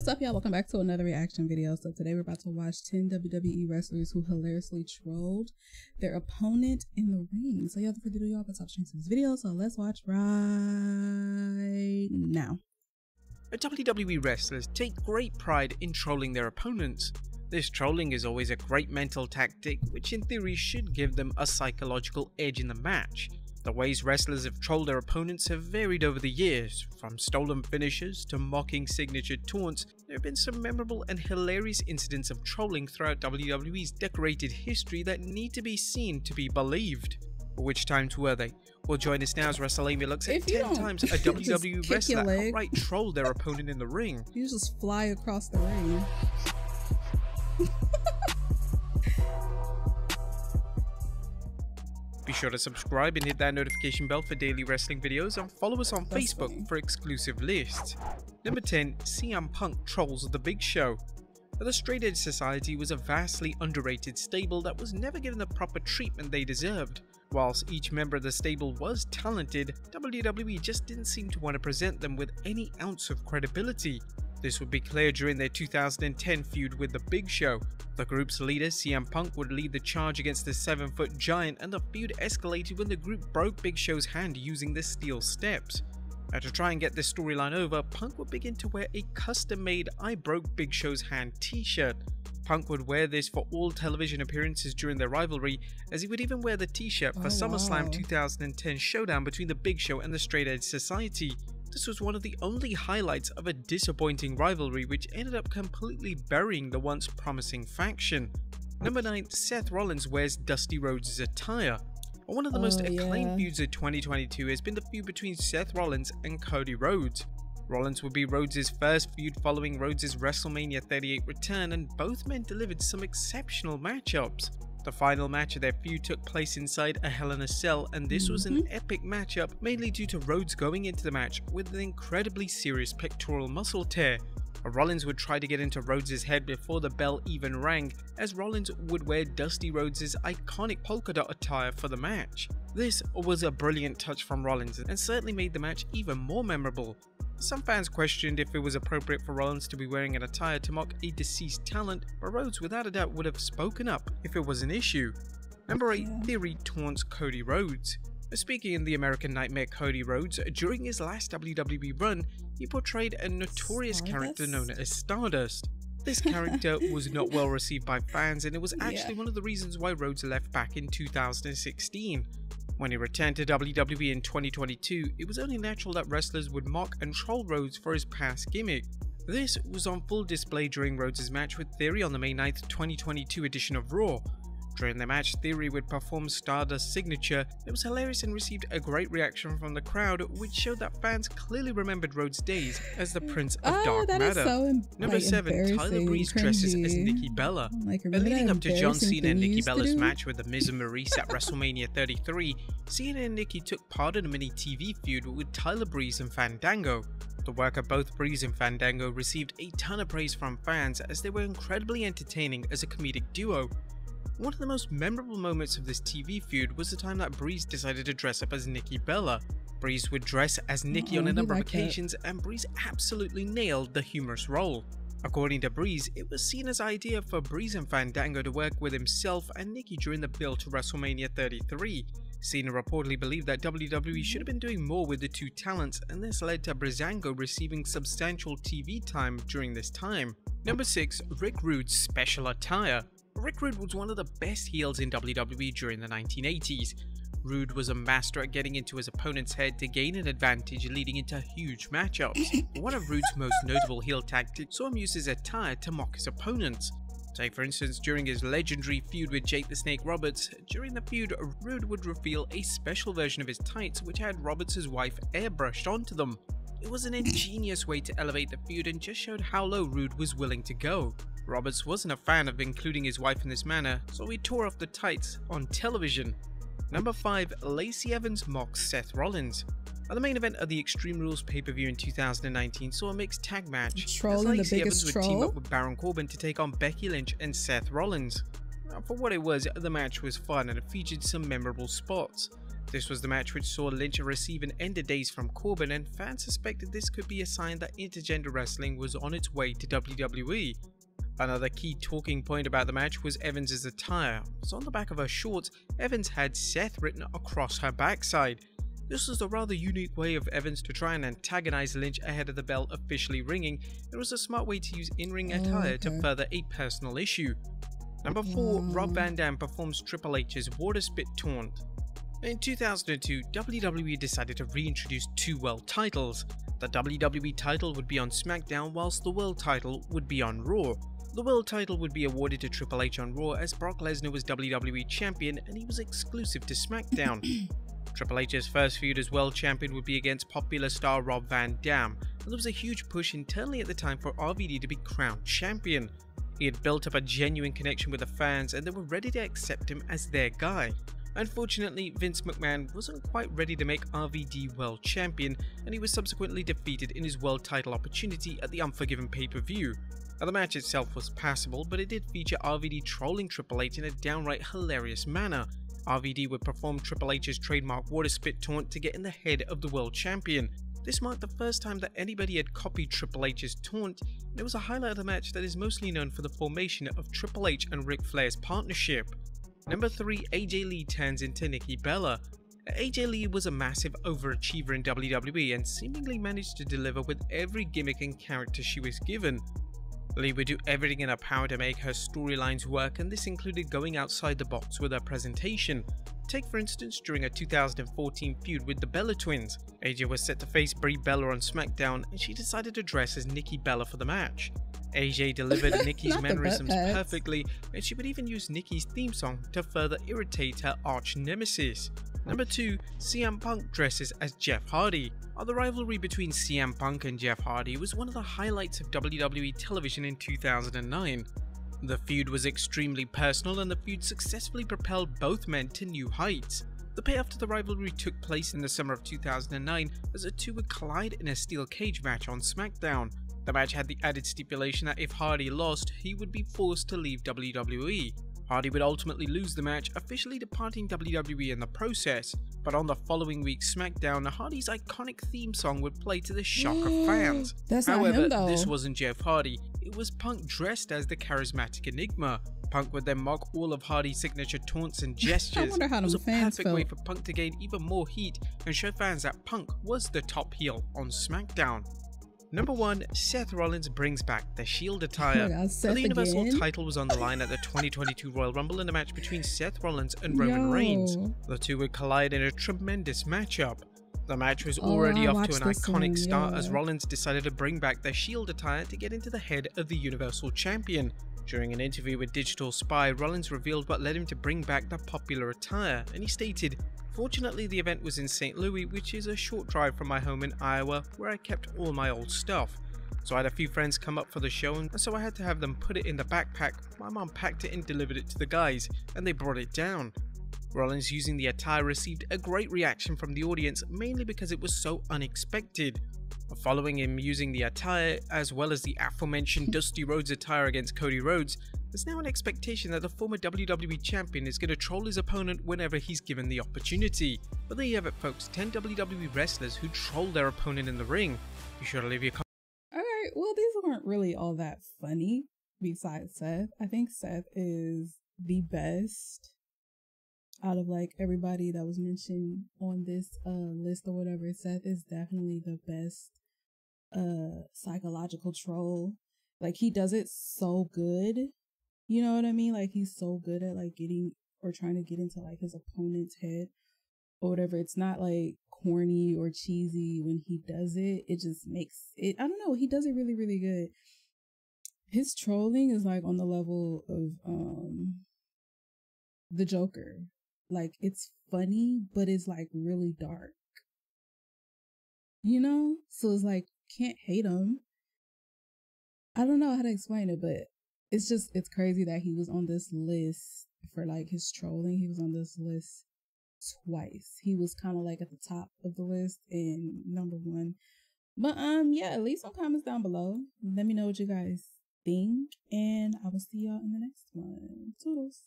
What's up, y'all? Welcome back to another reaction video. So today we're about to watch 10 WWE wrestlers who hilariously trolled their opponent in the ring. So without further ado, y'all, let's watch this video. So let's watch right now. WWE wrestlers take great pride in trolling their opponents. This trolling is always a great mental tactic, which in theory should give them a psychological edge in the match. The ways wrestlers have trolled their opponents have varied over the years, from stolen finishes to mocking signature taunts. There have been some memorable and hilarious incidents of trolling throughout WWE's decorated history that need to be seen to be believed. But which times were they? Well, join us now as WrestleMania looks at 10 times a WWE wrestler outright trolled their opponent in the ring. You just fly across the ring. Be sure to subscribe and hit that notification bell for daily wrestling videos, and follow us on Facebook for exclusive lists. Number 10. CM Punk trolls The Big Show. The Straight Edge Society was a vastly underrated stable that was never given the proper treatment they deserved. Whilst each member of the stable was talented, WWE just didn't seem to want to present them with any ounce of credibility. This would be clear during their 2010 feud with The Big Show. The group's leader, CM Punk, would lead the charge against the 7-foot giant, and the feud escalated when the group broke Big Show's hand using the steel steps. Now, to try and get this storyline over, Punk would begin to wear a custom-made "I broke Big Show's hand" t-shirt. Punk would wear this for all television appearances during their rivalry, as he would even wear the t-shirt for SummerSlam 2010 showdown between The Big Show and the Straight Edge Society. This was one of the only highlights of a disappointing rivalry, which ended up completely burying the once promising faction. Number 9. Seth Rollins wears Dusty Rhodes' attire. One of the most acclaimed feuds of 2022 has been the feud between Seth Rollins and Cody Rhodes. Rollins would be Rhodes' first feud following Rhodes' WrestleMania 38 return, and both men delivered some exceptional matchups. The final match of their feud took place inside a Hell in a Cell, and this was an epic matchup, mainly due to Rhodes going into the match with an incredibly serious pectoral muscle tear. Rollins would try to get into Rhodes' head before the bell even rang, as Rollins would wear Dusty Rhodes' iconic polka dot attire for the match. This was a brilliant touch from Rollins and certainly made the match even more memorable. Some fans questioned if it was appropriate for Rollins to be wearing an attire to mock a deceased talent, but Rhodes without a doubt would have spoken up if it was an issue. Number 8. Theory taunts Cody Rhodes. Speaking in The American Nightmare, Cody Rhodes, during his last WWE run, he portrayed a notorious character known as Stardust. This character was not well received by fans, and it was actually one of the reasons why Rhodes left back in 2016. When he returned to WWE in 2022, it was only natural that wrestlers would mock and troll Rhodes for his past gimmick. This was on full display during Rhodes' match with Theory on the May 9th, 2022 edition of Raw. During the match, Theory would perform Stardust's signature. It was hilarious and received a great reaction from the crowd, which showed that fans clearly remembered Rhodes' days as the Prince of Dark Matter. Number 7. Tyler Breeze dresses as Nikki Bella. Leading up to John Cena and Nikki Bella's match with The Miz and Maurice at WrestleMania 33, Cena and Nikki took part in a mini TV feud with Tyler Breeze and Fandango. The work of both Breeze and Fandango received a ton of praise from fans, as they were incredibly entertaining as a comedic duo. One of the most memorable moments of this TV feud was the time that Breeze decided to dress up as Nikki Bella. Breeze would dress as Nikki on a number of occasions, and Breeze absolutely nailed the humorous role. According to Breeze, it was Cena's idea for Breeze and Fandango to work with himself and Nikki during the build to WrestleMania 33. Cena reportedly believed that WWE should have been doing more with the two talents, and this led to Breezango receiving substantial TV time during this time. Number 6. Rick Rude's special attire. Rick Rude was one of the best heels in WWE during the 1980s. Rude was a master at getting into his opponent's head to gain an advantage, leading into huge matchups. One of Rude's most notable heel tactics saw him use his attire to mock his opponents. Take for instance, during his legendary feud with Jake the Snake Roberts. During the feud, Rude would reveal a special version of his tights which had Roberts' wife airbrushed onto them. It was an ingenious way to elevate the feud and just showed how low Rude was willing to go. Roberts wasn't a fan of including his wife in this manner, so he tore off the tights on television. Number 5. Lacey Evans mocks Seth Rollins. The main event of the Extreme Rules pay-per-view in 2019 saw a mixed tag match, as Lacey Evans would team up with Baron Corbin to take on Becky Lynch and Seth Rollins. Now, for what it was, the match was fun and it featured some memorable spots. This was the match which saw Lynch receive an end of days from Corbin, and fans suspected this could be a sign that intergender wrestling was on its way to WWE. Another key talking point about the match was Evans' attire. So on the back of her shorts, Evans had Seth written across her backside. This was a rather unique way of Evans to try and antagonize Lynch ahead of the bell officially ringing. It was a smart way to use in-ring attire to further a personal issue. Number 4, Rob Van Dam performs Triple H's Water Spit Taunt. In 2002, WWE decided to reintroduce 2 world titles. The WWE title would be on SmackDown, whilst the world title would be on Raw. The world title would be awarded to Triple H on Raw, as Brock Lesnar was WWE Champion and he was exclusive to SmackDown. Triple H's first feud as world champion would be against popular star Rob Van Dam, and there was a huge push internally at the time for RVD to be crowned champion. He had built up a genuine connection with the fans and they were ready to accept him as their guy. Unfortunately, Vince McMahon wasn't quite ready to make RVD world champion, and he was subsequently defeated in his world title opportunity at the Unforgiven pay-per-view. Now, the match itself was passable, but it did feature RVD trolling Triple H in a downright hilarious manner. RVD would perform Triple H's trademark water spit taunt to get in the head of the world champion. This marked the first time that anybody had copied Triple H's taunt, and it was a highlight of the match that is mostly known for the formation of Triple H and Ric Flair's partnership. Number 3, AJ Lee turns into Nikki Bella. AJ Lee was a massive overachiever in WWE and seemingly managed to deliver with every gimmick and character she was given. Lee would do everything in her power to make her storylines work, and this included going outside the box with her presentation. Take for instance during a 2014 feud with the Bella Twins. AJ was set to face Brie Bella on SmackDown and she decided to dress as Nikki Bella for the match. AJ delivered Nikki's mannerisms perfectly, and she would even use Nikki's theme song to further irritate her arch nemesis. Number 2, CM Punk dresses as Jeff Hardy. The rivalry between CM Punk and Jeff Hardy was one of the highlights of WWE television in 2009. The feud was extremely personal, and the feud successfully propelled both men to new heights. The payoff to the rivalry took place in the summer of 2009 as the two would collide in a steel cage match on SmackDown. The match had the added stipulation that if Hardy lost, he would be forced to leave WWE. Hardy would ultimately lose the match, officially departing WWE in the process, but on the following week's SmackDown, Hardy's iconic theme song would play to the shock of fans. However, this wasn't Jeff Hardy, it was Punk dressed as the charismatic Enigma. Punk would then mock all of Hardy's signature taunts and gestures. I wonder how it was a fans perfect way for Punk to gain even more heat and show fans that Punk was the top heel on SmackDown. Number 1, Seth Rollins brings back the Shield attire. The Universal title was on the line at the 2022 Royal Rumble in a match between Seth Rollins and Roman Reigns. The two would collide in a tremendous matchup. The match was already off to an iconic start as Rollins decided to bring back the Shield attire to get into the head of the Universal Champion. During an interview with Digital Spy, Rollins revealed what led him to bring back the popular attire, and he stated, "Fortunately, the event was in St. Louis, which is a short drive from my home in Iowa, where I kept all my old stuff. So I had a few friends come up for the show, and so I had to have them put it in the backpack. My mom packed it and delivered it to the guys, and they brought it down." Rollins using the attire received a great reaction from the audience, mainly because it was so unexpected. Following him using the attire, as well as the aforementioned Dusty Rhodes attire against Cody Rhodes, there's now an expectation that the former WWE Champion is going to troll his opponent whenever he's given the opportunity. But there you have it folks, 10 WWE wrestlers who troll their opponent in the ring. Be sure to leave your comments. Alright, well these weren't really all that funny besides Seth. I think Seth is the best out of like everybody that was mentioned on this list or whatever. Seth is definitely the best psychological troll. Like he does it so good, you know what I mean? Like he's so good at like getting or trying to get into like his opponent's head or whatever. It's not like corny or cheesy when he does it. It just makes it, I don't know, he does it really, really good. His trolling is like on the level of the Joker. Like it's funny, but it's like really dark, you know? So it's like, can't hate him. I don't know how to explain it, but it's just, it's crazy that he was on this list for like his trolling. He was on this list twice. He was kind of like at the top of the list and number 1. But yeah, leave some comments down below. Let me know what you guys think, and I will see y'all in the next one. Toodles.